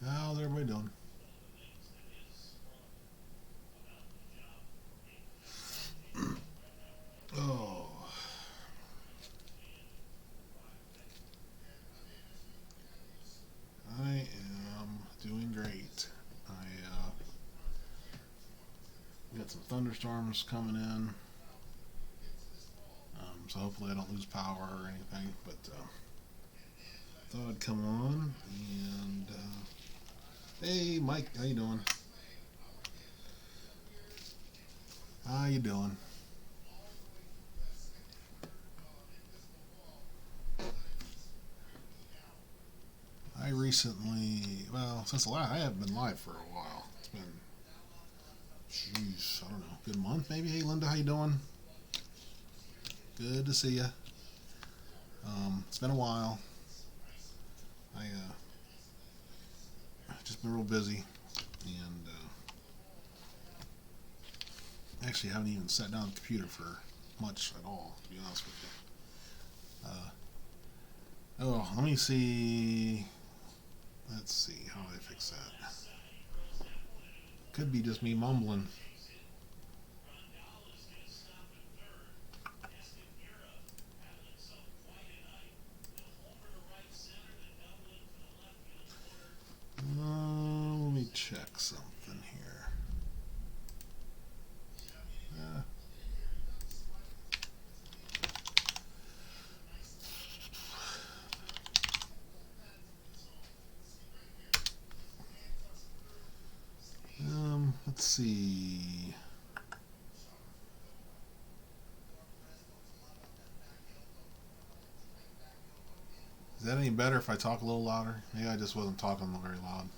How's everybody doing? Oh, I am doing great. I got some thunderstorms coming in, so hopefully I don't lose power or anything. But thought I'd come on and hey, Mike, how you doing? How you doing? I recently, well, since the last, I haven't been live for a while. It's been, jeez, I don't know, good month maybe. Hey, Linda, how you doing? Good to see you. It's been a while. I just been real busy, and actually haven't even sat down at the computer for much at all, to be honest with you. Oh, let me see. Let's see how I fix that. Could be just me mumbling. Let me check something here. Uh, let's see. Is that any better if I talk a little louder? Maybe I just wasn't talking very loud.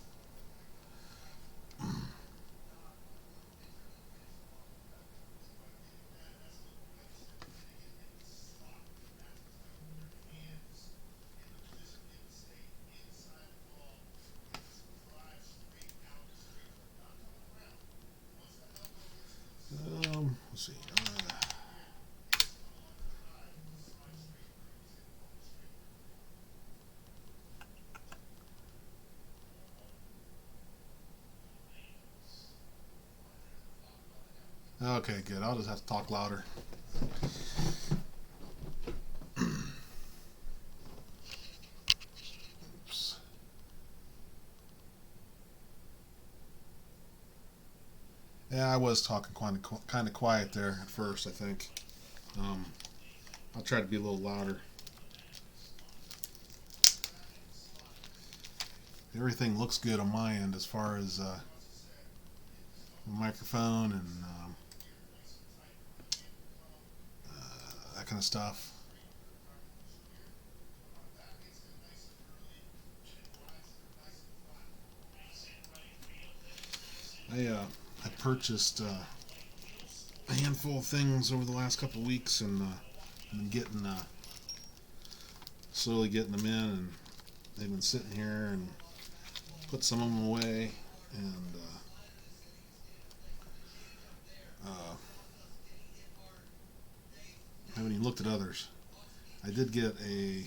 Let's see. Okay, good. I'll just have to talk louder. Oops. Yeah, I was talking kind of quiet there at first, I think. Um, I'll try to be a little louder. Everything looks good on my end as far as microphone and that kind of stuff. I purchased a handful of things over the last couple of weeks, and I've been getting slowly getting them in, and they've been sitting here, and put some of them away, and haven't even looked at others. I did get a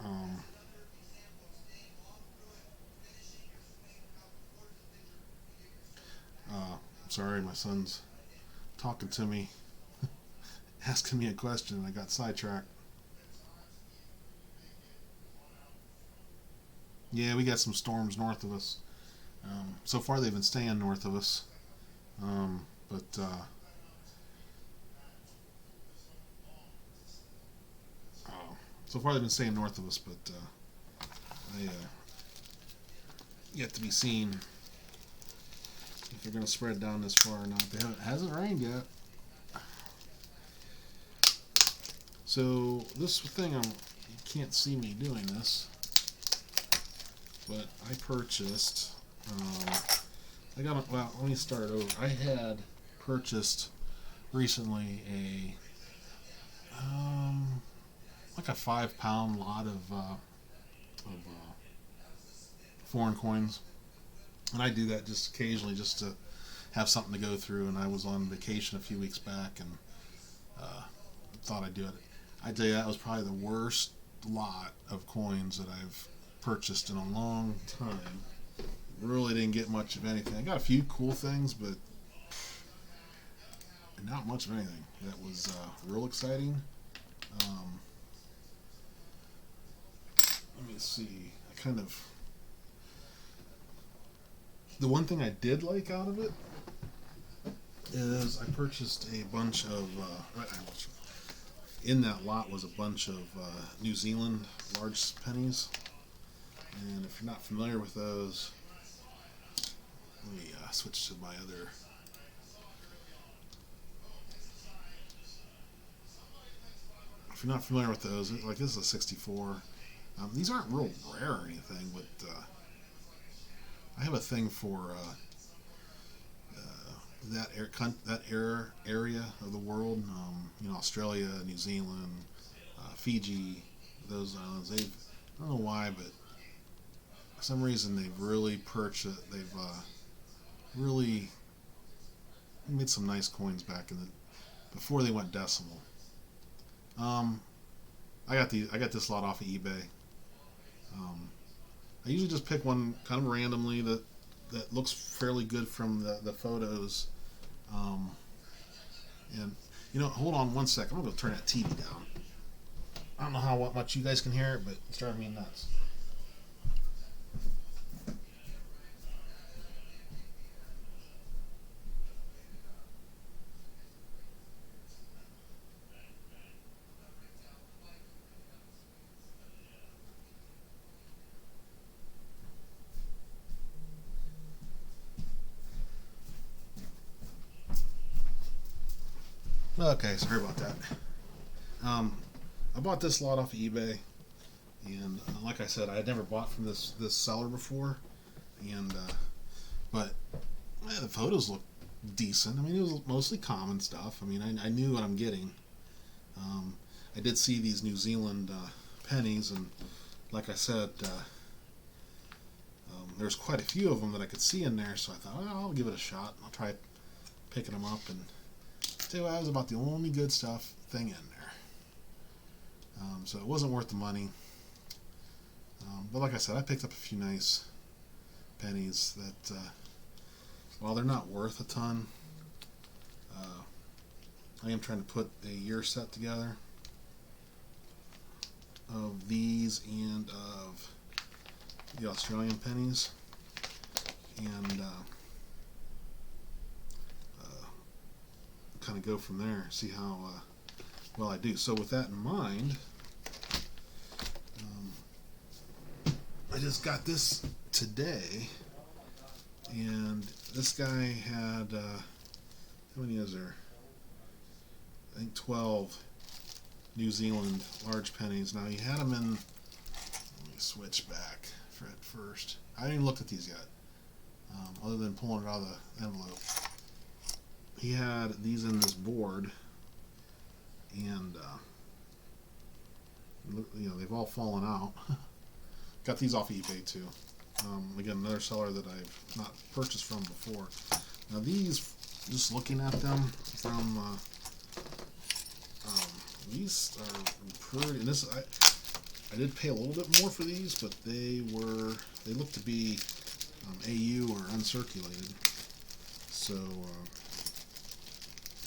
um, sorry, my son's talking to me, asking me a question. I got sidetracked. Yeah, we got some storms north of us. So far, they've been staying north of us, but so far they've been staying north of us. But I yet to be seen if they're going to spread down this far or not. It hasn't rained yet. So this thing, you can't see me doing this, but I purchased. I got well. Let me start over. I had purchased recently like a 5 pound lot of foreign coins, and I do that just occasionally, just to have something to go through. And I was on vacation a few weeks back, and uh, thought I'd do it. I tell you, that was probably the worst lot of coins that I've purchased in a long time. Really didn't get much of anything. I got a few cool things, but not much of anything. That was real exciting. Um, Let me see. The one thing I did like out of it is I purchased a bunch of. In that lot was a bunch of New Zealand large pennies. And if you're not familiar with those, let me switch to my other. If you're not familiar with those, like this is a 64. These aren't real rare or anything, but I have a thing for that area of the world. Australia, New Zealand, Fiji, those islands. I don't know why, but for some reason they've really purchased. They've really made some nice coins back before they went decimal. I got this lot off of eBay. I usually just pick one kind of randomly that looks fairly good from the photos. And hold on one sec. I'm gonna go turn that TV down. I don't know how much you guys can hear it, but it's driving me nuts. Okay, sorry about that. I bought this lot off of eBay, and like I said, I had never bought from this seller before, and but the photos look decent. I mean, it was mostly common stuff. I mean, I knew what I'm getting. I did see these New Zealand pennies, and like I said, there's quite a few of them that I could see in there, so I thought, well, I'll give it a shot. I'll try picking them up, and tell you what, that was about the only good thing in there. So it wasn't worth the money. But like I said, I picked up a few nice pennies that, while they're not worth a ton, I am trying to put a year set together of these and of the Australian pennies, and kind of go from there, see how well I do. So with that in mind, I just got this today, and this guy had how many is there? I think 12 New Zealand large pennies. Now he had them in. Let me switch back at first. I haven't even looked at these yet, other than pulling it out of the envelope. He had these in this board, and they've all fallen out. Got these off eBay too. Again, another seller that I've not purchased from before. Now these, just looking at them from these are pretty. And this I did pay a little bit more for these, but they look to be AU or uncirculated. So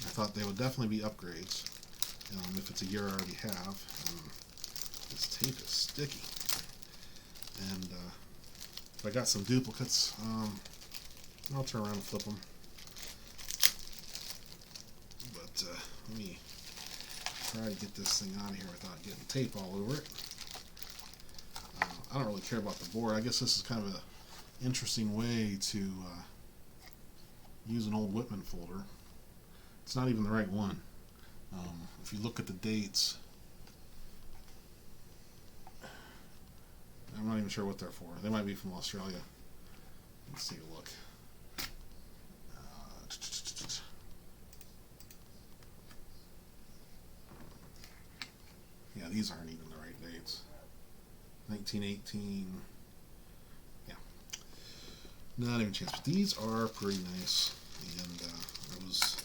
I thought they would definitely be upgrades if it's a year I already have. This tape is sticky. And if I got some duplicates, I'll turn around and flip them. But let me try to get this thing out of here without getting tape all over it. I don't really care about the board. I guess this is kind of an interesting way to use an old Whitman folder. It's not even the right one. If you look at the dates, I'm not even sure what they're for. They might be from Australia. Let's take a look. Yeah, these aren't even the right dates. 1918. Yeah. Not even a chance. But these are pretty nice. And I was,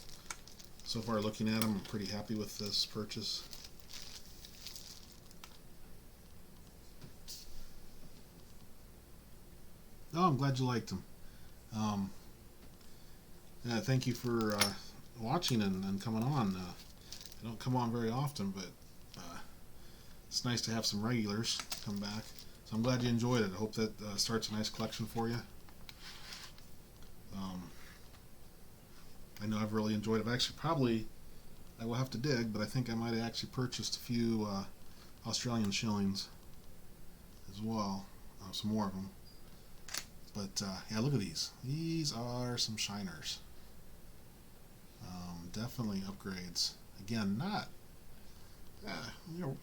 so far looking at them, I'm pretty happy with this purchase. Oh, I'm glad you liked them. Um, yeah, thank you for watching and coming on. I don't come on very often, but uh, it's nice to have some regulars come back. So I'm glad you enjoyed it. I hope that starts a nice collection for you. Um, I know I've really enjoyed it. I've actually probably, I will have to dig, but I think I might have actually purchased a few Australian shillings as well. Some more of them. But yeah, look at these. These are some shiners. Definitely upgrades. Again, not.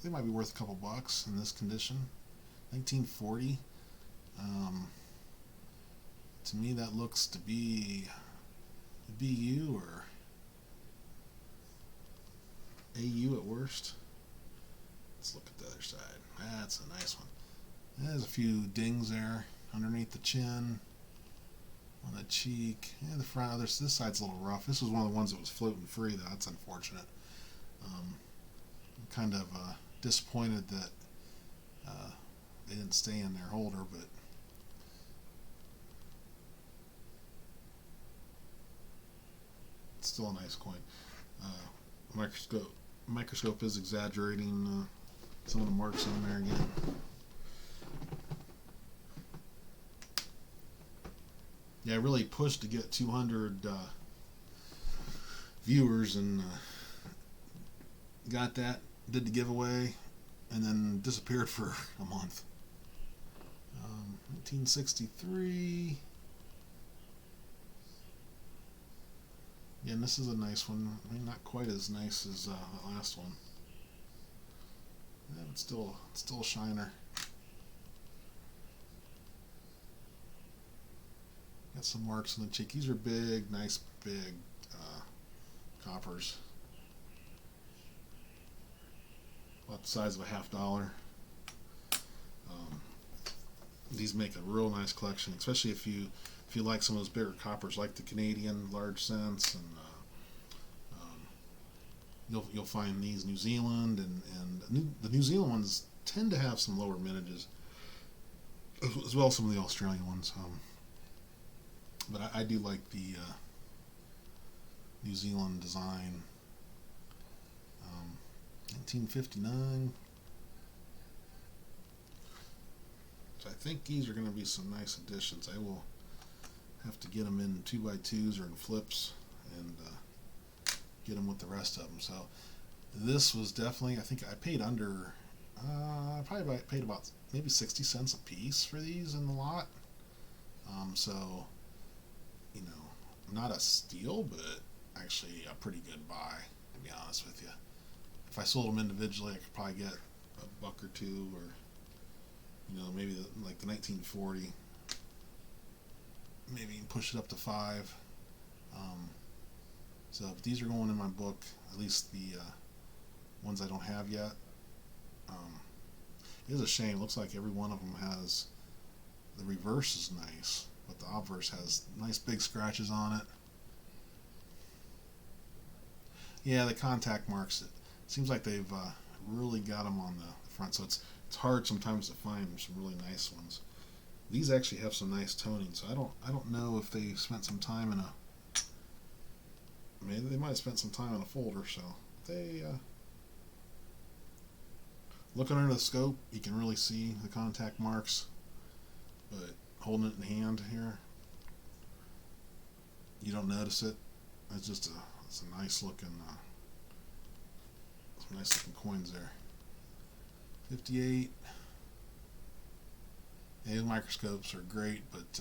They might be worth a couple bucks in this condition. 1940. Um, to me, that looks to be a BU or AU at worst. Let's look at the other side. That's a nice one. There's a few dings there underneath the chin, on the cheek, and the front. This side's a little rough. This was one of the ones that was floating free, though. That's unfortunate. I'm kind of disappointed that they didn't stay in their holder, but it's still a nice coin. Microscope is exaggerating some of the marks on there again. Yeah, I really pushed to get 200 viewers and got that, did the giveaway, and then disappeared for a month. 1963. Yeah, and this is a nice one. I mean, not quite as nice as that last one. Yeah, but still a shiner. Got some marks on the cheek. These are big, nice, big coppers. About the size of a $50. These make a real nice collection, especially if you like some of those bigger coppers, like the Canadian large cents, and you'll find these New Zealand and the New Zealand ones tend to have some lower mintages, as well as some of the Australian ones. But I do like the New Zealand design. 1959. So I think these are going to be some nice additions. I will have to get them in 2x2s or in flips and get them with the rest of them. So this was definitely, I think I paid under, probably paid about maybe 60 cents a piece for these in the lot. So, you know, not a steal, but actually a pretty good buy, to be honest with you. If I sold them individually, I could probably get a buck or two, or maybe like the 1940, maybe push it up to 5. So if these are going in my book, at least the ones I don't have yet. It is a shame. It looks like every one of them has, the reverse is nice, but the obverse has nice big scratches on it. Yeah, the contact marks, it seems like they've really got them on the front, so it's hard sometimes to find some really nice ones. These actually have some nice toning, so I don't know if they spent some time in a, maybe they might have spent some time in a folder. So they looking under the scope, you can really see the contact marks, but holding it in hand here, you don't notice it. It's a nice looking some nice looking coins there. 58. Yeah, these microscopes are great, but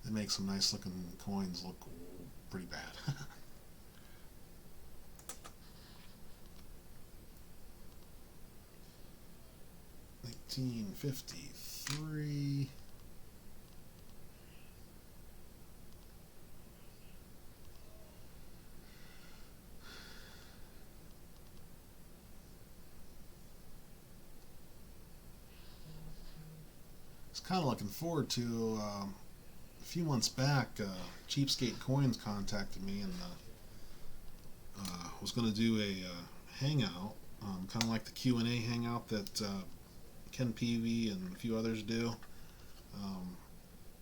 they make some nice looking coins look pretty bad. 1953. Kind of looking forward to a few months back. Cheapskate Coins contacted me and was going to do a hangout, kind of like the Q&A hangout that Ken Peavy and a few others do. um,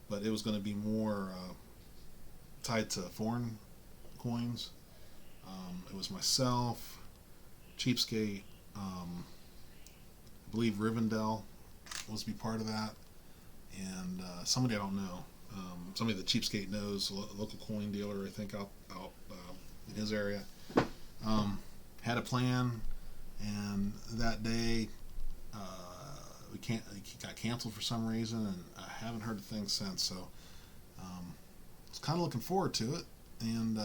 but it was going to be more tied to foreign coins. It was myself, Cheapskate, I believe Rivendell was to be part of that, and somebody I don't know. Somebody that Cheapskate knows, a local coin dealer, I think, out in his area, had a plan, and that day it got canceled for some reason, and I haven't heard a thing since. So I was kind of looking forward to it, and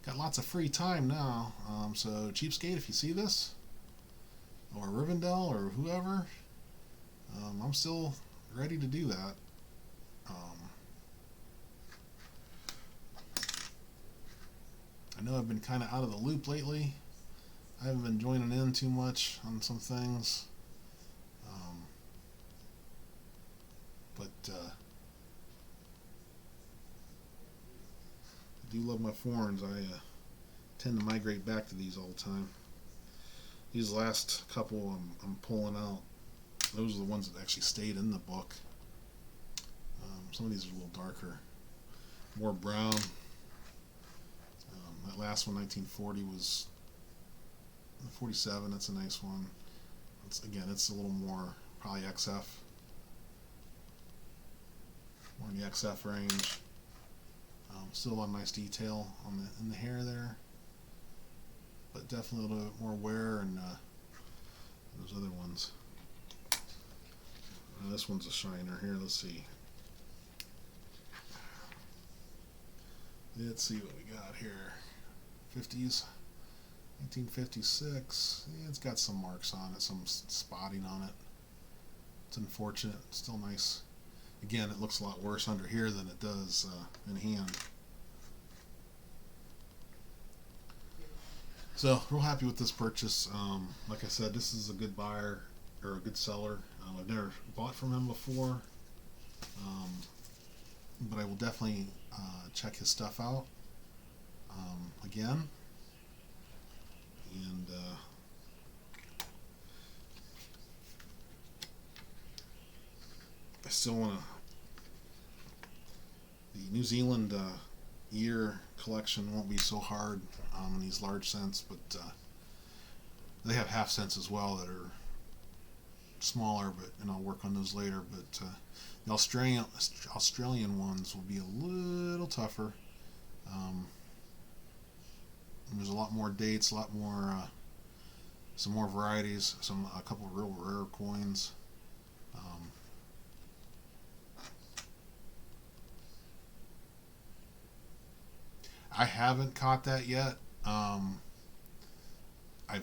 got lots of free time now. So Cheapskate, if you see this, or Rivendell, or whoever, I'm still ready to do that. I know I've been kind of out of the loop lately. I haven't been joining in too much on some things. But I do love my foreigns. I tend to migrate back to these all the time. These last couple I'm pulling out, those are the ones that actually stayed in the book. Some of these are a little darker, more brown. That last one, 1940, was 47. That's a nice one. It's a little more probably XF, more in the XF range. Still a lot of nice detail in the hair there, but definitely a little bit more wear and those other ones. This one's a shiner here. Let's see. Let's see what we got here. 50s, 1956. Yeah, it's got some marks on it, some spotting on it. It's unfortunate. It's still nice. Again, it looks a lot worse under here than it does in hand. So, real happy with this purchase. Like I said, this is a good buyer or a good seller. I've never bought from him before, but I will definitely check his stuff out again. And I still want to. The New Zealand year collection won't be so hard in these large cents, but they have half cents as well that are smaller, and I'll work on those later. But the Australian ones will be a little tougher. There's a lot more dates, a lot more, some more varieties, a couple of real rare coins. I haven't caught that yet. I've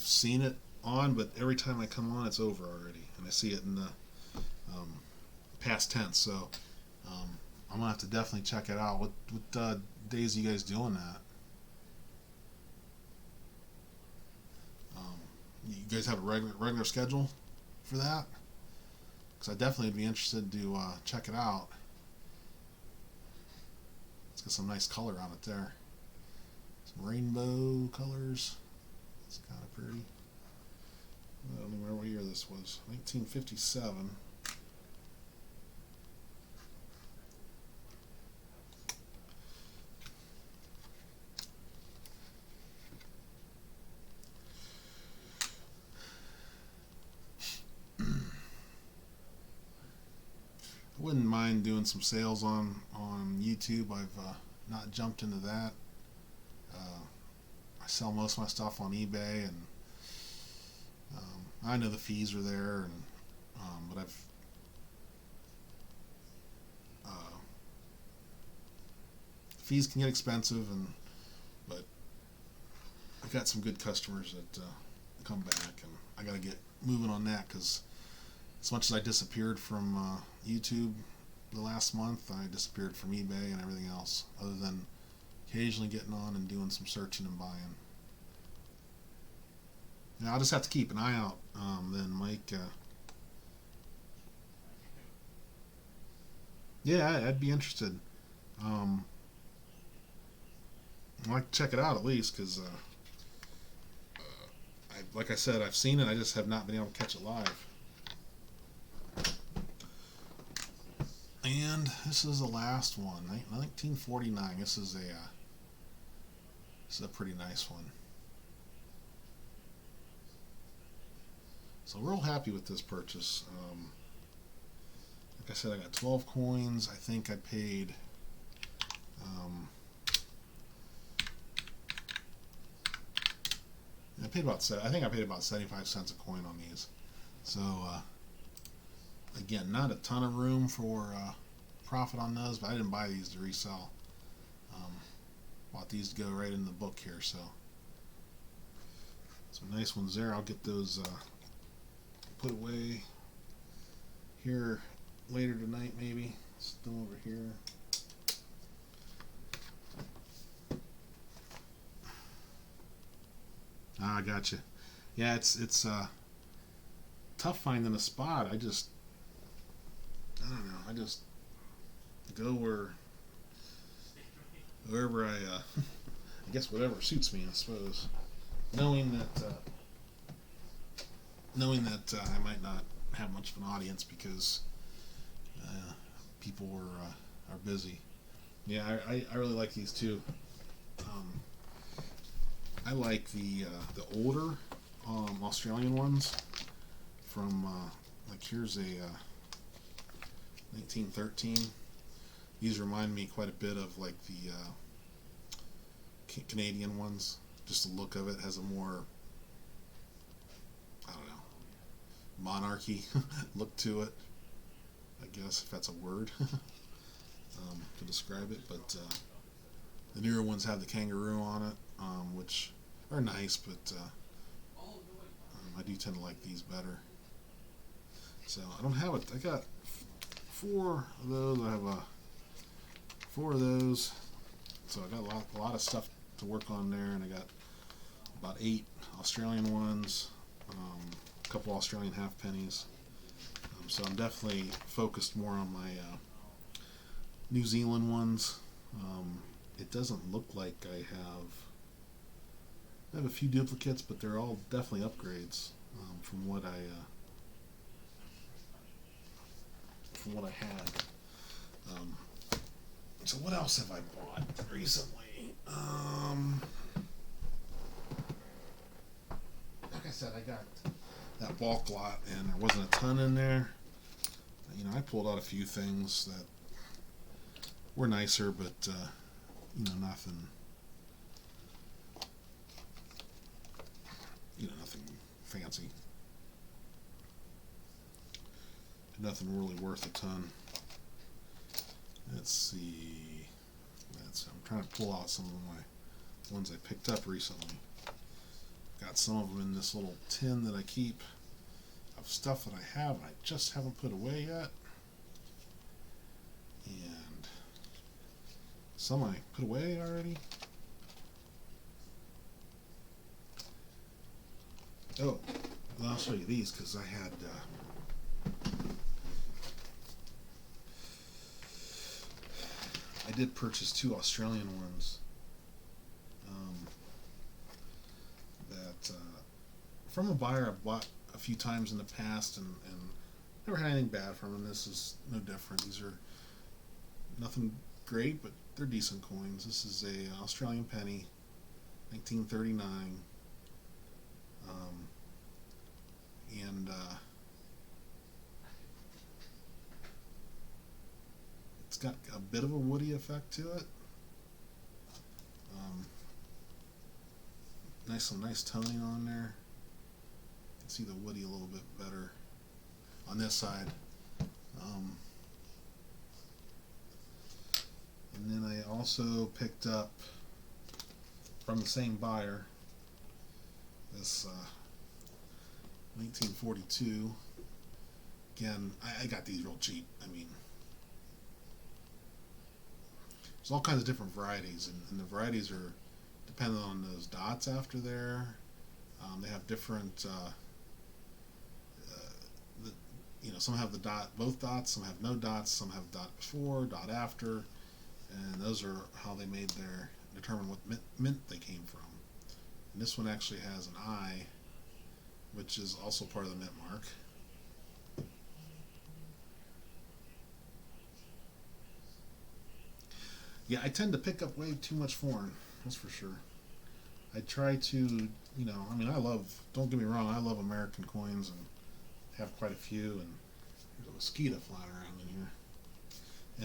seen it on, but every time I come on, it's over already, and I see it in the past tense. So I'm gonna have to definitely check it out. What days are you guys doing that? You guys have a regular schedule for that? Because I definitely would be interested to check it out. It's got some nice color on it there. Some rainbow colors. It's kind of pretty. I don't remember what year this was. 1957. I wouldn't mind doing some sales on YouTube. I've not jumped into that. I sell most of my stuff on eBay, and I know the fees are there, and but fees can get expensive, but I've got some good customers that come back, and I got to get moving on that, because as much as I disappeared from YouTube the last month, I disappeared from eBay and everything else, other than occasionally getting on and doing some searching and buying. Yeah, I'll just have to keep an eye out then, Mike. Yeah, I'd be interested. I'd like to check it out at least, because like I said, I've seen it, I just have not been able to catch it live. And this is the last one, 1949. This is a pretty nice one. So real happy with this purchase. Like I said, I got 12 coins. I think I paid I think I paid about 75 cents a coin on these. So again, not a ton of room for profit on those, but I didn't buy these to resell. Bought these to go right in the book here. So some nice ones there. I'll get those put away here later tonight, maybe. Still over here. Ah, I gotcha. Yeah, it's tough finding a spot. I don't know. I just go wherever I guess whatever suits me, I suppose. Knowing I might not have much of an audience because people are busy. Yeah, I really like these too. I like the older Australian ones from like here's a 1913. These remind me quite a bit of like the Canadian ones. Just the look of it has a more, I don't know, monarchy look to it, I guess, if that's a word to describe it. But the newer ones have the kangaroo on it, which are nice, but I do tend to like these better. So I don't have it. I got 4 of those. I have 4 of those. So I got a lot of stuff to work on there, and I got about 8 Australian ones, a couple Australian half pennies. So I'm definitely focused more on my New Zealand ones. It doesn't look like I have a few duplicates, but they're all definitely upgrades from what I had. So what else have I bought recently? Like I said, I got that bulk lot, and there wasn't a ton in there. You know, I pulled out a few things that were nicer, but nothing. Nothing fancy. Nothing really worth a ton. Let's see. I'm trying to pull out some of my ones I picked up recently. Got some of them in this little tin that I keep of stuff that I have and I just haven't put away yet. And some I put away already. Oh, well, I'll show you these because I had I did purchase 2 Australian ones that from a buyer I've bought a few times in the past and never had anything bad from them. This is no different. These are nothing great, but they're decent coins. This is a Australian penny, 1939, and it's got a bit of a woody effect to it. Some nice toning on there. You can see the woody a little bit better on this side. And then I also picked up from the same buyer this 1942. Again, I got these real cheap. I mean, there's all kinds of different varieties, and the varieties are dependent on those dots after there. They have different, some have the dot, both dots, some have no dots, some have dot before, dot after, and those are how they determine what mint they came from. And this one actually has an I, which is also part of the mint mark. Yeah, I tend to pick up way too much foreign. That's for sure. I try to, I mean, I love. Don't get me wrong, I love American coins and have quite a few. And there's a mosquito flying around in here.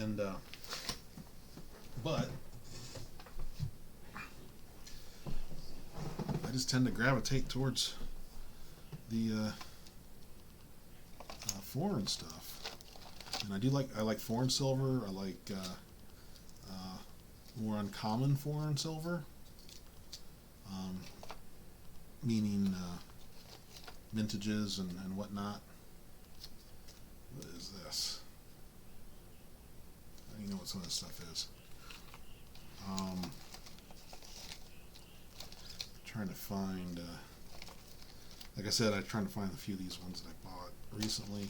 And but I just tend to gravitate towards the foreign stuff. And I like foreign silver. I like more uncommon foreign silver, meaning mintages and whatnot. What is this? I don't even know what some of this stuff is. Trying to find, like I said, I'm trying to find a few of these ones that I bought recently.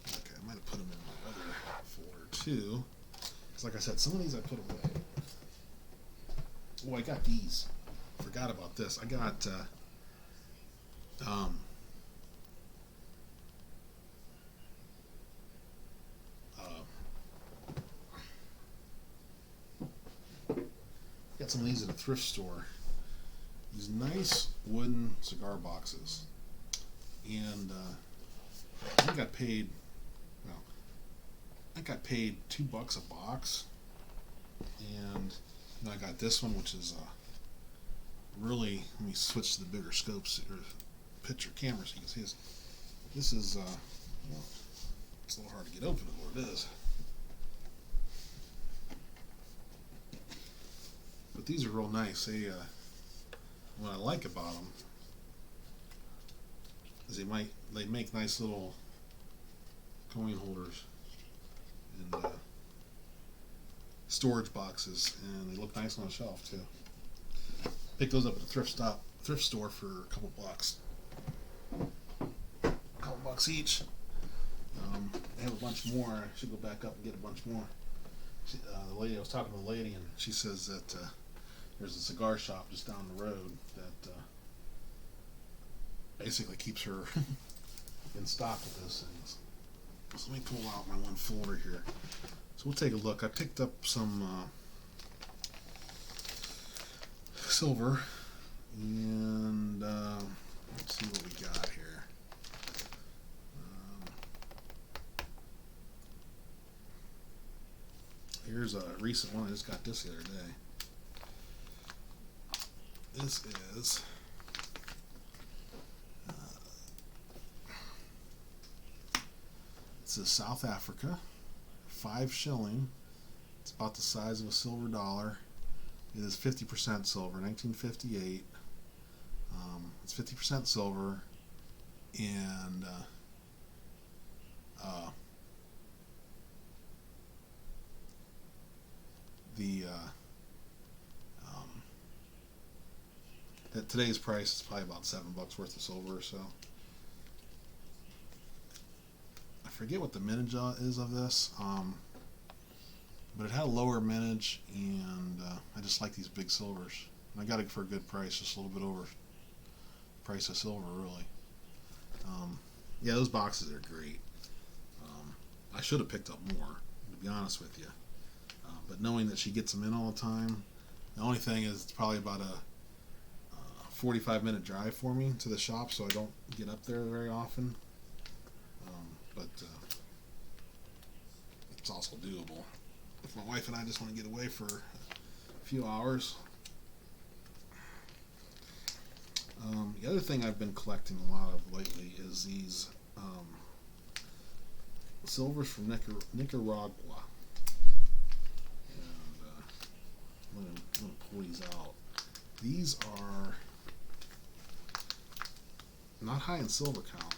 Okay, I might have put them in my other folder too. Because like I said, some of these I put away. Oh, I got these. Forgot about this. I got got some of these at a thrift store. These nice wooden cigar boxes, and I think I paid. Well, I think I paid $2 a box, and I got this one, which is really. Let me switch to the bigger scopes or picture camera so you can see this. This is well, it's a little hard to get open, but it is. But these are real nice. They what I like about them is they make nice little coin holders and storage boxes, and they look nice on the shelf too. Pick those up at a thrift store for a couple bucks, each. They have a bunch more. I should go back up and get a bunch more. The lady I was talking to, the lady, and she says that there's a cigar shop just down the road that basically keeps her in stock with those things. So let me pull out my one folder here. So we'll take a look. I picked up some silver, and let's see what we got here. Here's a recent one. I just got this the other day. This is this is South Africa, 5 shilling. It's about the size of a silver dollar. It is 50% silver, 1958. It's 50% silver, and the at today's price is probably about $7 worth of silver or so. I forget what the mintage is of this, but it had a lower mintage, and I just like these big silvers. And I got it for a good price, just a little bit over the price of silver, really. Yeah, those boxes are great. I should have picked up more, to be honest with you. But knowing that she gets them in all the time, the only thing is it's probably about a 45-minute drive for me to the shop, so I don't get up there very often. But it's also doable. If my wife and I just want to get away for a few hours. The other thing I've been collecting a lot of lately is these silvers from Nicaragua. I'm going to pull these out. These are not high in silver count,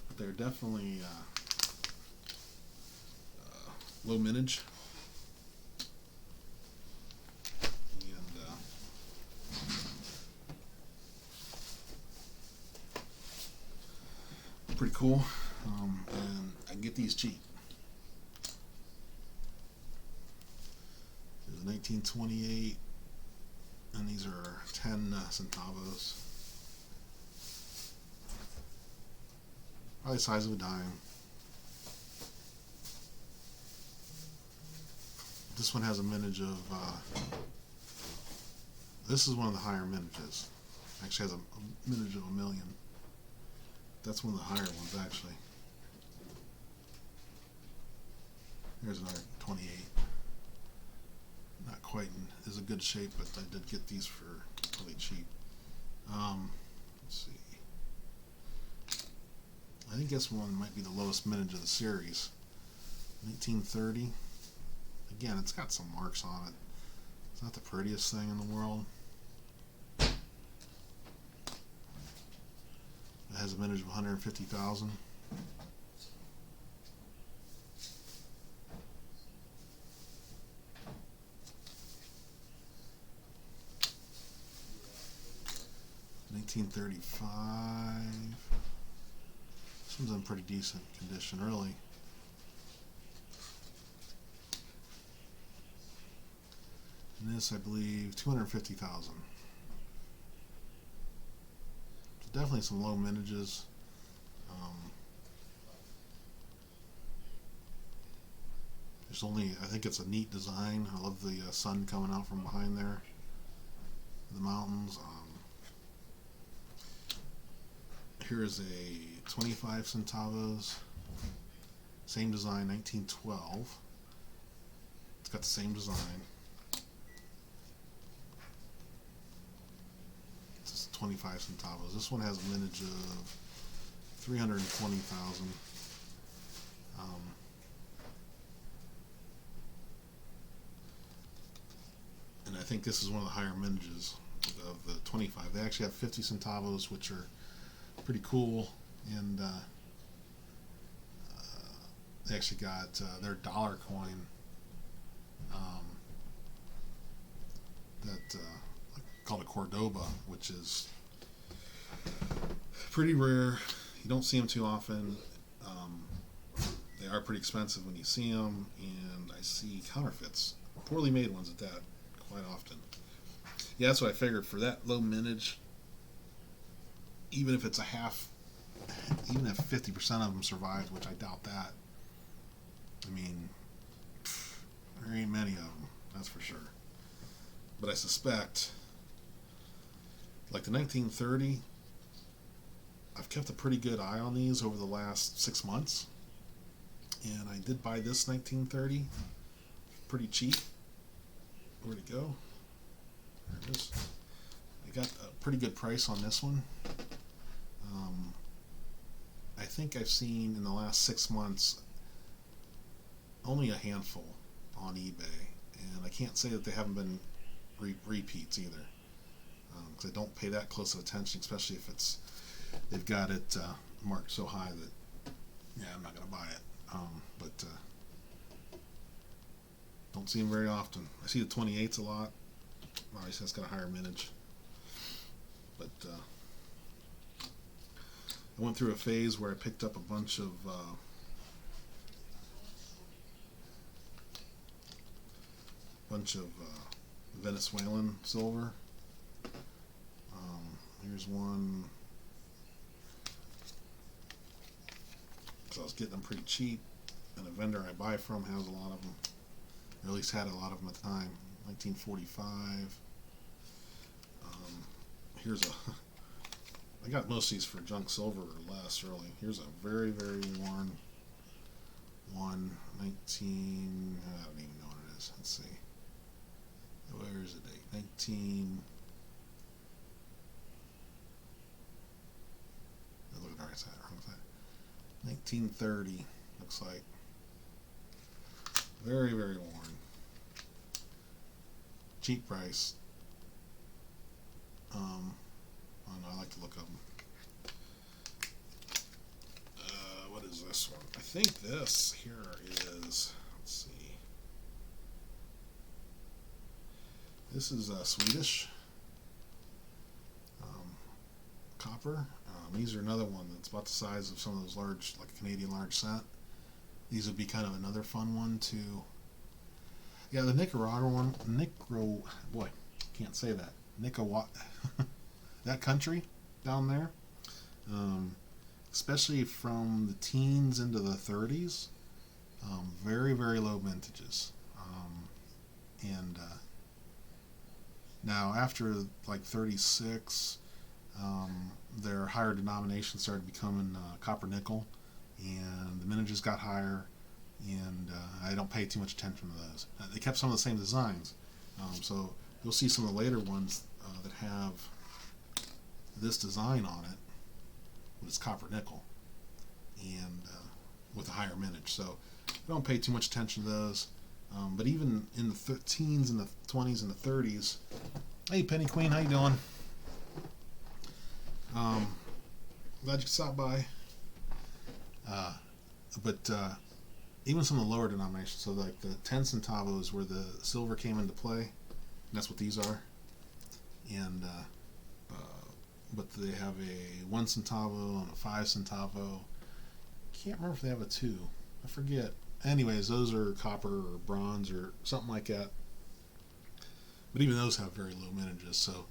but they're definitely low mintage. And pretty cool. And I can get these cheap. 1928, and these are 10 centavos. Probably the size of a dime. This one has a mintage of, this is one of the higher mintages. Actually has a mintage of 1,000,000. That's one of the higher ones, actually. Here's another 28. Not quite in as a good shape, but I did get these for really cheap. Let's see. I think this one might be the lowest mintage of the series. 1930. Again, it's got some marks on it. It's not the prettiest thing in the world. It has a mintage of 150,000. $1935. This one's in pretty decent condition, really. And this, I believe, 250,000. Definitely some low mintages. There's only, I think it's a neat design. I love the sun coming out from behind there, the mountains. Here's a 25 centavos, same design, 1912. It's got the same design. This is 25 centavos. This one has a mintage of 320,000. And I think this is one of the higher mintages of the 25. They actually have 50 centavos, which are pretty cool, and they actually got their dollar coin that called a Cordoba, which is pretty rare. You don't see them too often. They are pretty expensive when you see them, and I see counterfeits, poorly made ones at that, quite often. Yeah, that's what I figured. For that low mintage, even if it's a half, even if 50% of them survived, which I doubt that, I mean, there ain't many of them, that's for sure. But I suspect, like the 1930, I've kept a pretty good eye on these over the last 6 months, and I did buy this 1930 pretty cheap. Where'd it go? There it is. I got a pretty good price on this one. I think I've seen in the last 6 months only a handful on eBay, and I can't say that they haven't been repeats either, because I don't pay that close of attention, especially if they've got it marked so high that I'm not going to buy it. But don't see them very often. I see the 28s a lot. Obviously, that's got a higher mintage. But I went through a phase where I picked up a bunch of Venezuelan silver. Here's one. Because I was getting them pretty cheap, and a vendor I buy from has a lot of them, or at least had a lot of them at the time. 1945. Here's a I got most of these for junk silver or less, really. Here's a very, very worn one. I don't even know what it is. Let's see. Where's the date? Look at the right side, wrong side. 1930, looks like. Very, very worn. Cheap price. I don't know, I like to look up them. What is this one? I think this here is, let's see. This is Swedish copper. These are another one that's about the size of some of those large, like a Canadian large cent. These would be kind of another fun one to. Yeah, the Nicaraguan one, boy, can't say that. That country down there. especially from the teens into the 30s. Very, very low vintages. And now after like 36, their higher denominations started becoming copper nickel, and the mintages got higher, and I don't pay too much attention to those. They kept some of the same designs, so you'll see some of the later ones that have this design on it, but it's copper nickel, and with a higher mintage. So I don't pay too much attention to those. But even in the teens and the 20s and the 30s, hey Penny Queen, how you doing? Glad you could stop by. But even some of the lower denominations, so like the 10 centavos where the silver came into play, and that's what these are. And but they have a 1 centavo and a 5 centavo. Can't remember if they have a 2. I forget. Anyways, those are copper or bronze or something like that. But even those have very low mintages, so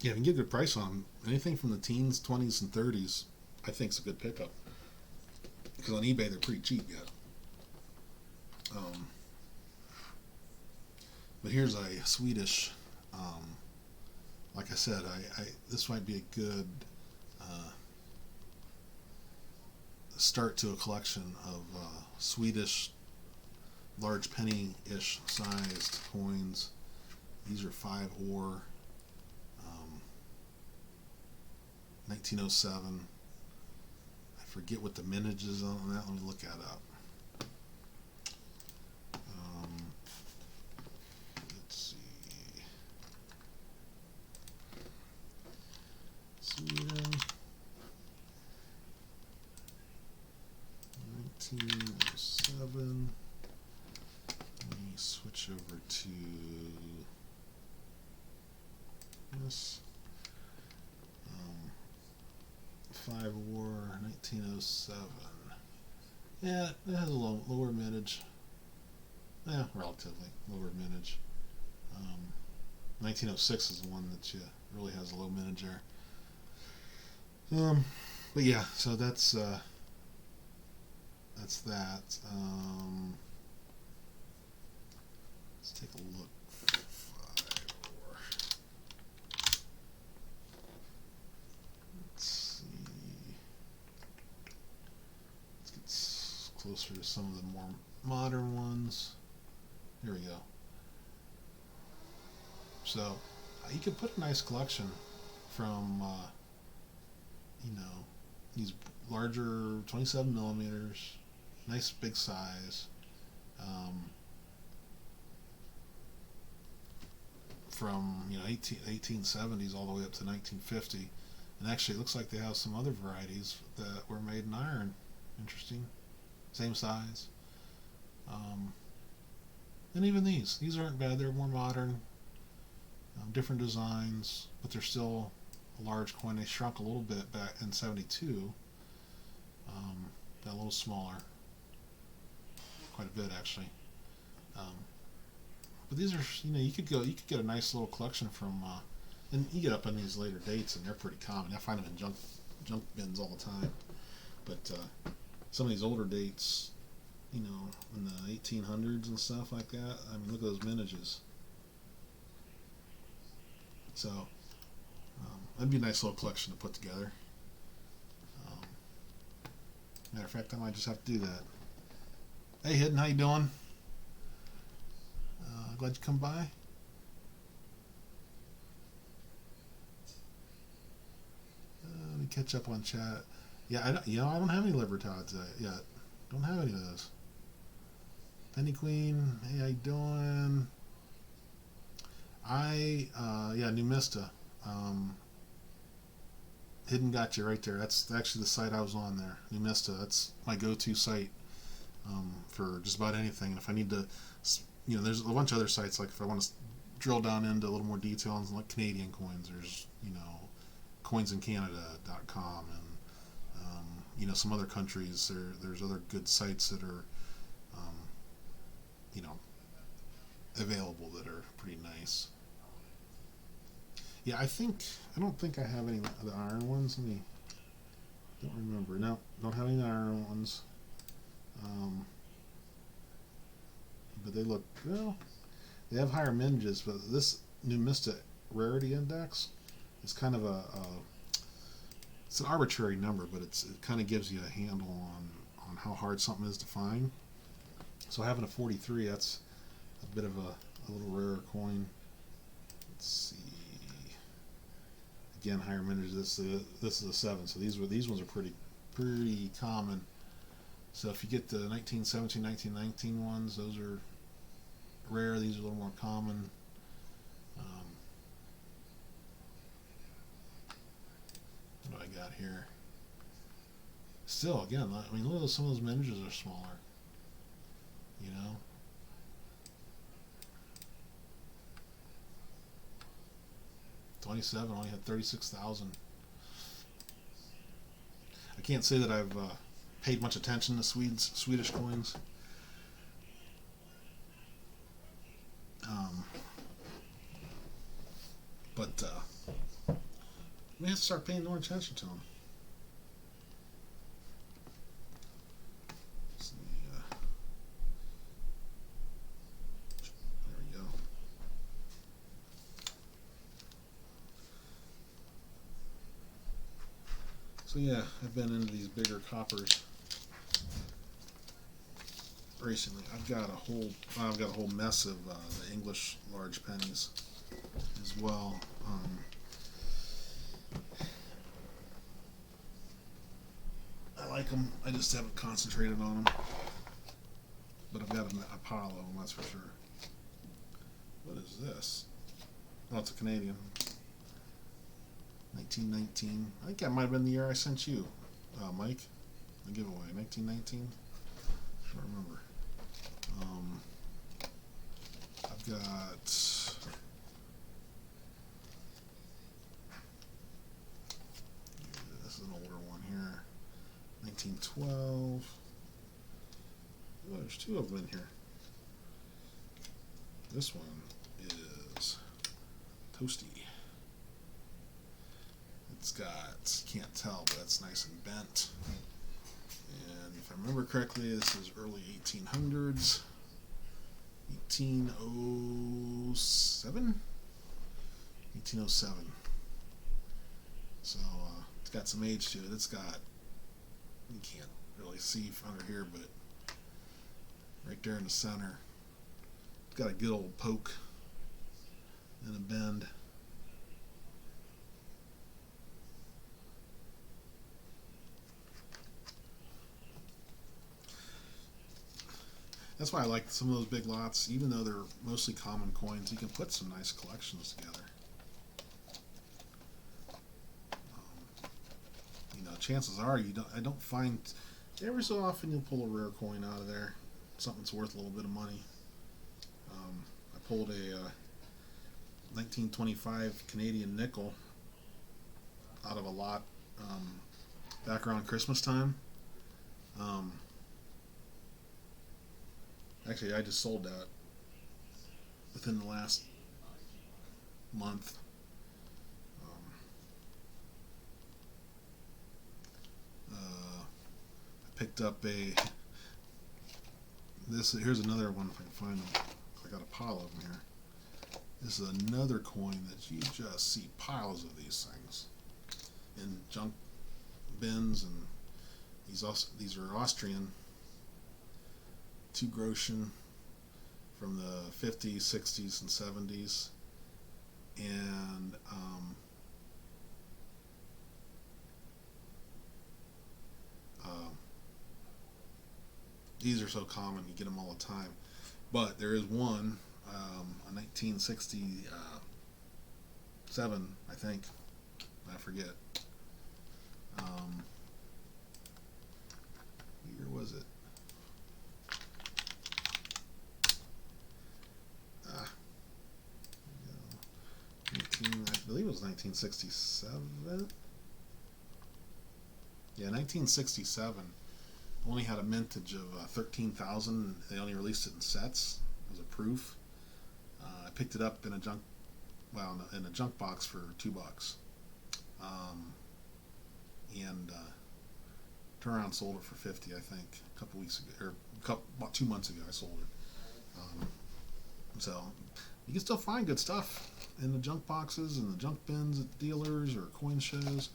yeah, if you can get a good price on them, anything from the teens, 20s, and 30s, I think is a good pickup. Because on eBay they're pretty cheap yet. But here's a Swedish. Like I said, I this might be a good start to a collection of Swedish large penny-ish sized coins. These are 5 ore, 1907. I forget what the mintage is on that. Let me look that up. Let's see. Sweden. 1907. Let me switch over to this. 5 War 1907. Yeah, it has a lower mintage. Yeah, relatively lower mintage. 1906 is the one that really has a low mintage there. But yeah, so that's that. Let's take a look. 5 War. Let's see. Let's get closer to some of the more modern ones. Here we go. So you could put a nice collection from these larger 27 millimeters, nice big size, from 1870s all the way up to 1950. And actually it looks like they have some other varieties that were made in iron. Interesting. Same size. And even these aren't bad. They're more modern, different designs, but they're still a large coin. They shrunk a little bit back in 72. Got a little smaller, quite a bit actually. But these are, you could get a nice little collection from, and you get up on these later dates, and they're pretty common. I find them in junk bins all the time. But some of these older dates, in the 1800s and stuff like that. I mean, look at those mintages. So that'd be a nice little collection to put together. Matter of fact, I might just have to do that. Hey, Hidden, how you doing? Glad you come by. Let me catch up on chat. Yeah, I don't have any Libertads yet. Don't have any of those. Penny Queen, hey, how you doing? Numista. Hidden got you right there. That's actually the site I was on there. Numista. That's my go-to site for just about anything. And if I need to, there's a bunch of other sites. Like if I want to drill down into a little more detail on like Canadian coins, there's coinsincanada.com, and some other countries. There's other good sites that are available that are pretty nice. Yeah, I don't think I have any of the iron ones. Let me don't remember. No, don't have any iron ones. Um, but they look well. They have higher minges, but this Numista rarity index is kind of it's an arbitrary number, but it kind of gives you a handle on how hard something is to find. So having a 43, that's a bit of a little rarer coin. Let's see. Again, higher mintage. This is a 7, so these ones are pretty common. So if you get the 1917, 1919 ones, those are rare. These are a little more common. What do I got here? Still, again, I mean, look at some of those mintages are smaller. You know, 27 only had 36,000. I can't say that I've paid much attention to Swedish coins. Um, but we have to start paying more attention to them. See, there we go. So yeah, I've been into these bigger coppers recently. I've got a whole mess of the English large pennies as well. I like them. I just haven't concentrated on them. But I've got a pile of them, that's for sure. What is this? Oh, it's a Canadian. 1919. I think that might have been the year I sent you, Mike, the giveaway. 1919. I don't remember. I've got this is an older one here. 1912. Oh, there's two of them in here. This one is toasty. It's got, can't tell, but it's nice and bent. And if I remember correctly, this is early 1800s. 1807? 1807. So it's got some age to it. It's got, you can't really see under here, but right there in the center, it's got a good old poke and a bend. That's why I like some of those big lots, even though they're mostly common coins. You can put some nice collections together. Chances are I don't find every so often you'll pull a rare coin out of there, something that's worth a little bit of money. I pulled a 1925 Canadian nickel out of a lot back around Christmas time. Actually, I just sold that within the last month. I picked up here's another one if I can find them. I got a pile of them here. This is another coin that you just see piles of these things in junk bins, and these are Austrian 2 Groschen from the 50s, 60s, and 70s, and these are so common, you get them all the time. But there is one, a 1967, I think, I forget. Year was it? I believe it was 1967. Yeah, 1967. Only had a mintage of 13,000. They only released it in sets as a proof. I picked it up in a junk well, in a junk box for $2. And turned around and sold it for 50, I think, a couple weeks ago, or about 2 months ago. I sold it. So you can still find good stuff in the junk boxes and the junk bins at dealers or coin shows.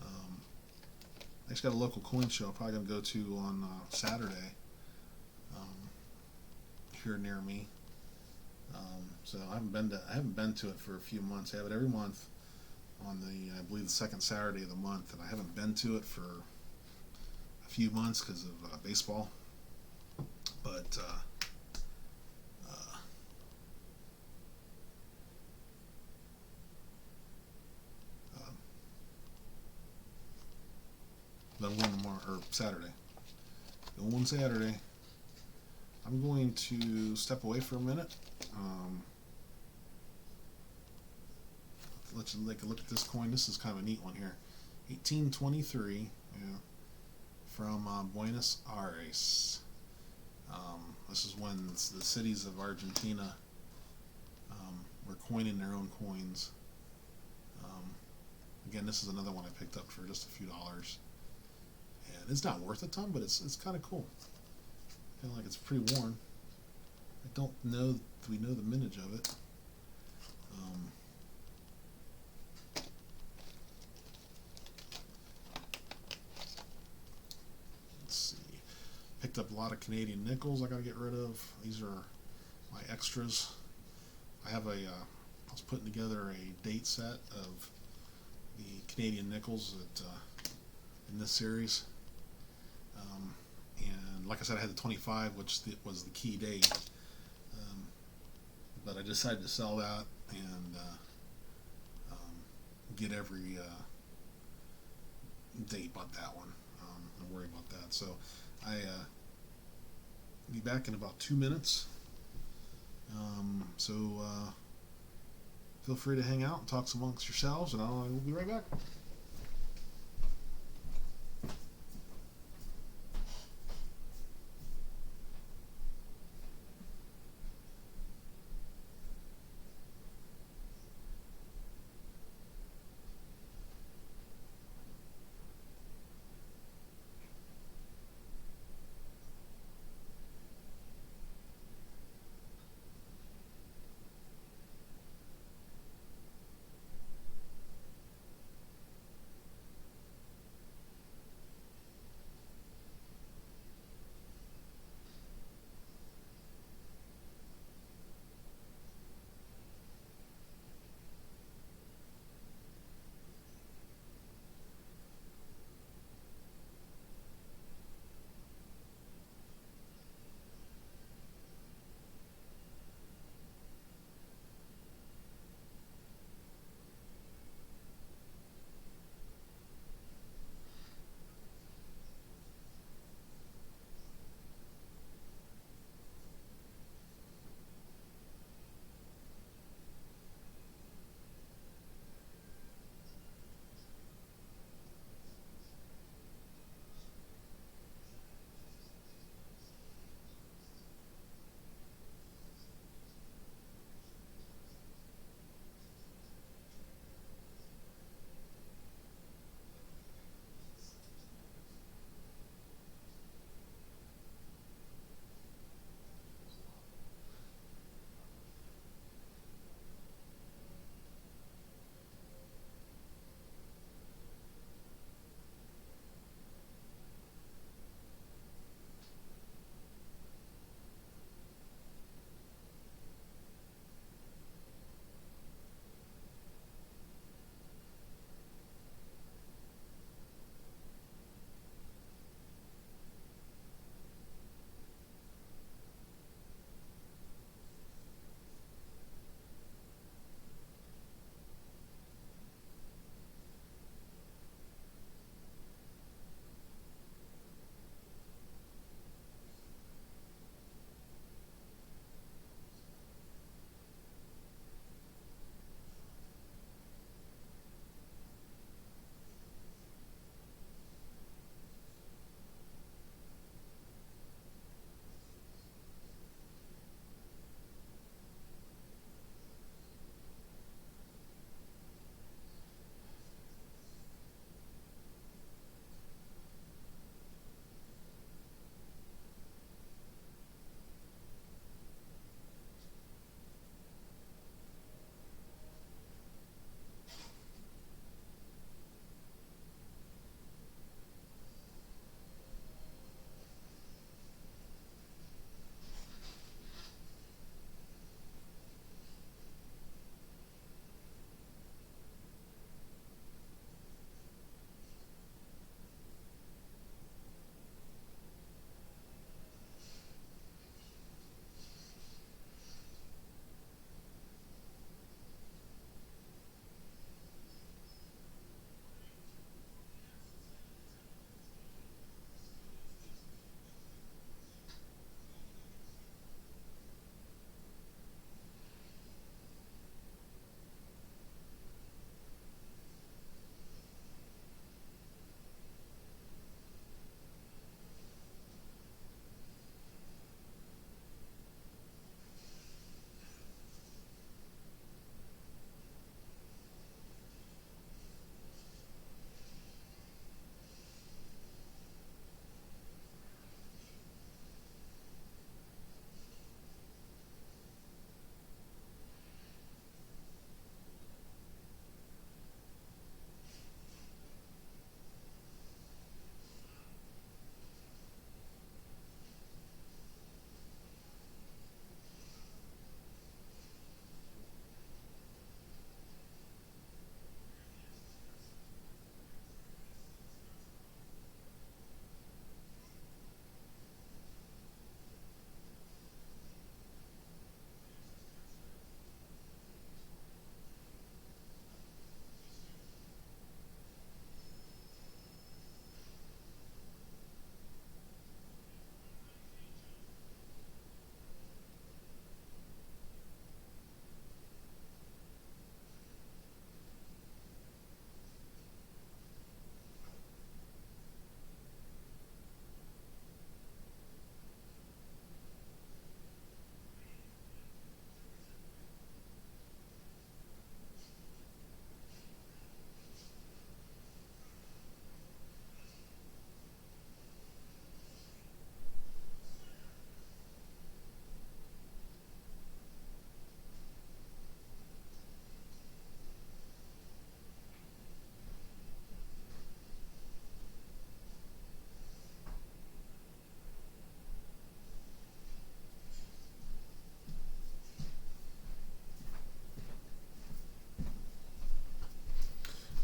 I just got a local coin show I'm probably gonna go to on Saturday here near me. So I haven't been to it for a few months. I have it every month on the, I believe, the second Saturday of the month, and I haven't been to it for a few months because of baseball. But then one tomorrow, or Saturday. Then one Saturday. I'm going to step away for a minute. Let you take a look at this coin. This is kind of a neat one here. 1823, yeah, from Buenos Aires. This is when the cities of Argentina were coining their own coins. Again, this is another one I picked up for just a few dollars. And it's not worth a ton, but it's kind of cool. Kind of like it's pretty worn. I don't know if we know the mintage of it. Let's see. Picked up a lot of Canadian nickels I got to get rid of. These are my extras. I was putting together a date set of the Canadian nickels that in this series. And like I said, I had the 25, which was the key date. But I decided to sell that and get every date but that one. Don't worry about that. So I'll be back in about 2 minutes. So feel free to hang out and talk amongst yourselves, and I'll be right back.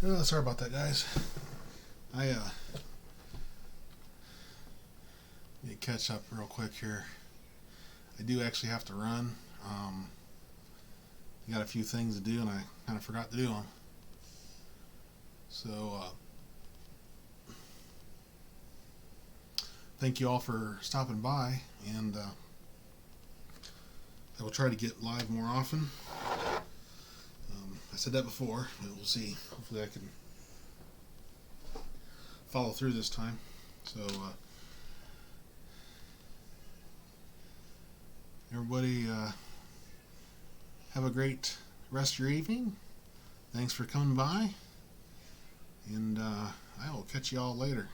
Sorry about that, guys. I need to catch up real quick here. I do actually have to run. I got a few things to do, and I kind of forgot to do them. So, thank you all for stopping by, and I will try to get live more often. I said that before, but we'll see. Hopefully I can follow through this time. So, everybody have a great rest of your evening. Thanks for coming by, and I will catch you all later.